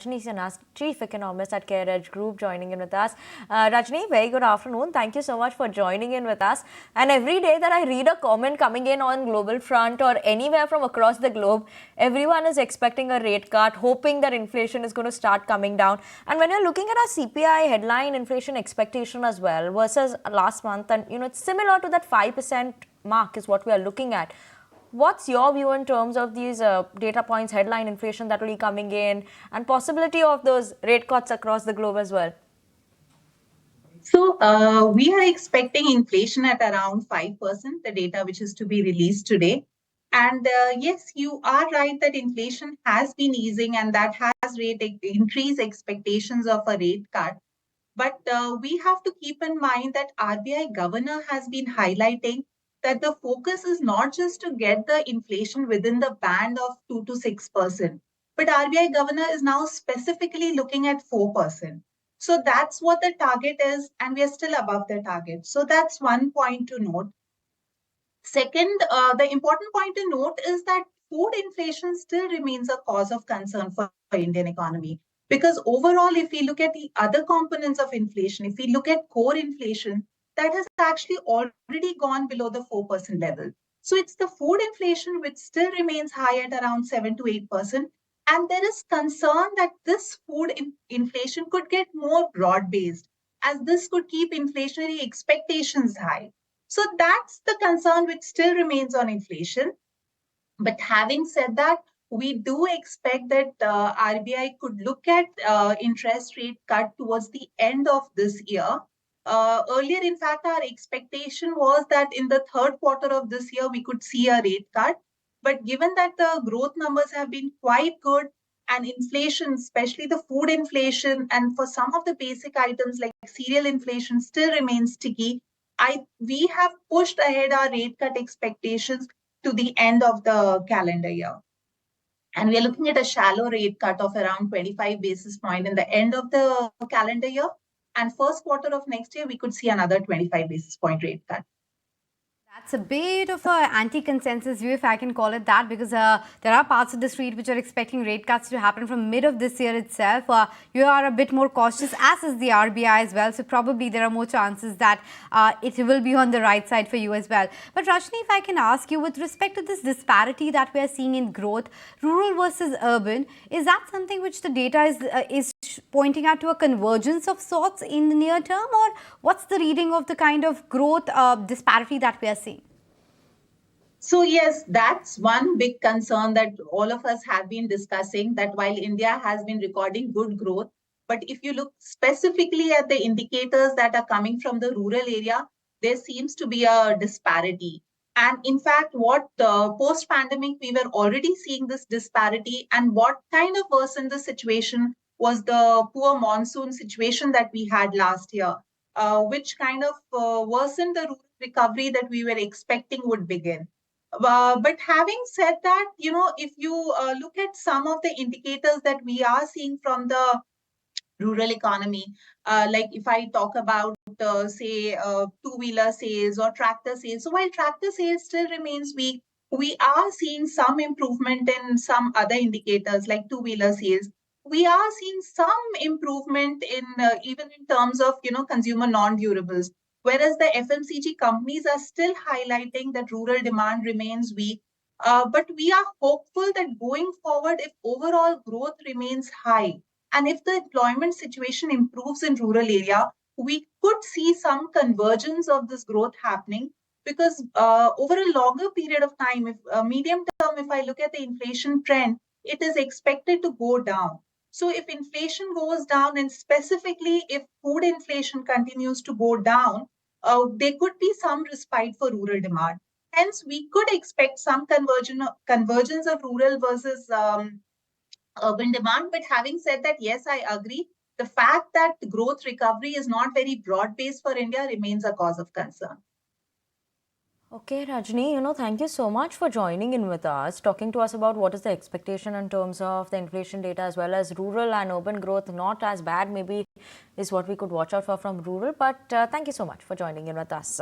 Rajani Sinha, Chief Economist at CareEdge Group, joining in with us. Rajani, very good afternoon. Thank you so much for joining in with us. And every day that I read a comment coming in on global front or anywhere from across the globe, everyone is expecting a rate cut, hoping that inflation is going to start coming down. And when you're looking at our CPI headline inflation expectation as well versus last month, and it's similar to that 5% mark is what we are looking at. What's your view in terms of these data points, headline inflation that will be coming in, and possibility of those rate cuts across the globe as well? So we are expecting inflation at around 5%, the data which is to be released today. And yes, you are right that inflation has been easing and that has increased expectations of a rate cut. But we have to keep in mind that RBI governor has been highlighting that the focus is not just to get the inflation within the band of 2 to 6%, but RBI governor is now specifically looking at 4%. So that's what the target is, and we are still above the target. So that's one point to note. Second, the important point to note is that food inflation still remains a cause of concern for Indian economy. Because overall, if we look at the other components of inflation, if we look at core inflation, that has actually already gone below the 4% level. So it's the food inflation which still remains high at around 7 to 8%. And there is concern that this food inflation could get more broad-based, as this could keep inflationary expectations high. So that's the concern which still remains on inflation. But having said that, we do expect that RBI could look at interest rate cut towards the end of this year. Earlier, in fact, our expectation was that in the third quarter of this year, we could see a rate cut. But given that the growth numbers have been quite good and inflation, especially the food inflation, and for some of the basic items like cereal inflation still remains sticky, we have pushed ahead our rate cut expectations to the end of the calendar year. And we are looking at a shallow rate cut of around 25 basis point in the end of the calendar year. And first quarter of next year, we could see another 25 basis point rate cut. That's a bit of an anti-consensus view, if I can call it that, because there are parts of the street which are expecting rate cuts to happen from mid of this year itself. You are a bit more cautious, as is the RBI as well. So probably there are more chances that it will be on the right side for you as well. But Rajani, if I can ask you, with respect to this disparity that we are seeing in growth, rural versus urban, is that something which the data is pointing out to a convergence of sorts in the near term, or what's the reading of the kind of growth disparity that we are seeing? So yes, that's one big concern that all of us have been discussing, that while India has been recording good growth, but if you look specifically at the indicators that are coming from the rural area, there seems to be a disparity. And in fact, what post-pandemic, we were already seeing this disparity, and what kind of worsened the situation was the poor monsoon situation that we had last year, which kind of worsened the rural recovery that we were expecting would begin. But having said that, if you look at some of the indicators that we are seeing from the rural economy, like if I talk about, say, two-wheeler sales or tractor sales. So while tractor sales still remains weak, we are seeing some improvement in some other indicators like two-wheeler sales. We are seeing some improvement in even in terms of, consumer non-durables. Whereas the FMCG companies are still highlighting that rural demand remains weak. But we are hopeful that going forward, if overall growth remains high, and if the employment situation improves in rural area, we could see some convergence of this growth happening, because over a longer period of time, if medium term, if I look at the inflation trend, it is expected to go down. So if inflation goes down, and specifically if food inflation continues to go down, there could be some respite for rural demand. Hence, we could expect some convergence of rural versus urban demand. But having said that, yes, I agree. The fact that growth recovery is not very broad-based for India remains a cause of concern. Okay, Rajani, thank you so much for joining in with us, talking to us about what is the expectation in terms of the inflation data, as well as rural and urban growth. Not as bad, maybe, is what we could watch out for from rural. But thank you so much for joining in with us.